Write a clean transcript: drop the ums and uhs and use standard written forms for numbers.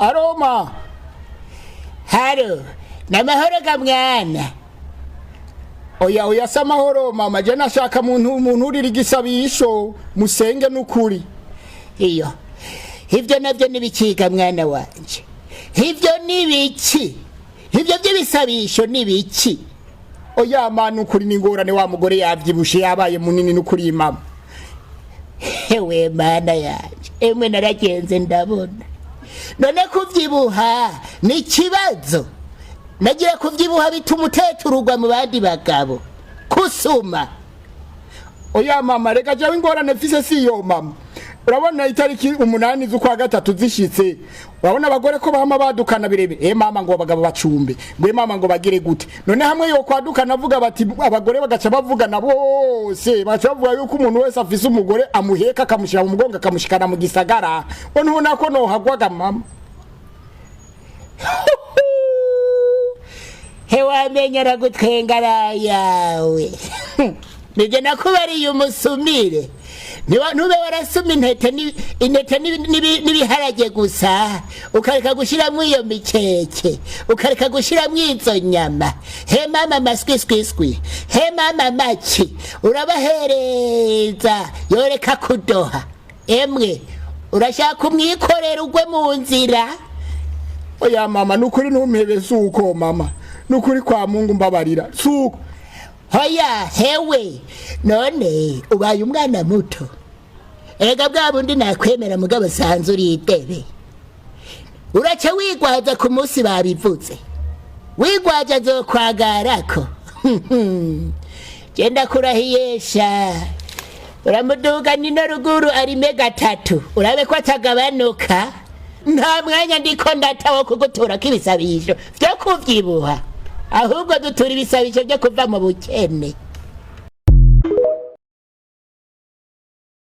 Aroma. Haro. Namahoro ga mwana. Oya samahoro mama, je nashaka muntu urira igisabisho musenge n'ukuri. Iyo. Hivyo navyo nibikiga mwana wanje. Hivyo nibiki? Hivyo by'ibisabisho nibiki? Oya manu kuri ningorane wa mugore yavyibushe yabaye munini n'ukuri mama. Hewe mana yanje. Emwe naragenze ndabona. None kuvyibuha ni kibazo. Nagira kuvyibuha bituma uteturugwa mu bandi bagabo. Kusuma. Oya mama reka jawe ingorane mfise siyo mama. Urabona itariki 8 z'ukwa gatatu zishitse. Urabona abagore ko bahama badukana birebe. Mama ngo abagabo bacumbe. Ngwe mama ngo bagire gute. None hamwe yo kwadukana avuga bati abagore bagaca bavugana bose. Bacavuga yuko umuntu wese afise umugore amuheka akamushira mu mugongo akamushikana mu gisagara. One ubona ko no hagwaga mama. Hewa menyera gutwengara yawe. Nije nakubariye umusumire. Ntube warasuma intete n'ibiharage gusa ukareka gushiramwo iyo mikeke ukareka gushiramwo izo nyama. He mama maswiswiswi, he mama maki urabahereza yoreka kudoha. Emwe urashaka umwikorera ugwe mu nzira. Oya mama nukuri ntumpebe suko mama. Nukuri kwa Mungu mbabarira. Suko. Hoya hewe none ubaye umwana muto. Ega bwa bundi nakwemera mugabo sanzu ritebe. Uraca wigwaza ku munsi babivuze. Wigwaza zo kwagarako. Genda kurahiyesha. Uramuduga nino ruguru ari mega 3. Urabe ko atagabanuka. Nta mwanya ndiko ndatawo kugutura kibisabisho. Vyo kuvyibuha. Ahubwo dutura ibisabisho byo kuva mu bukene.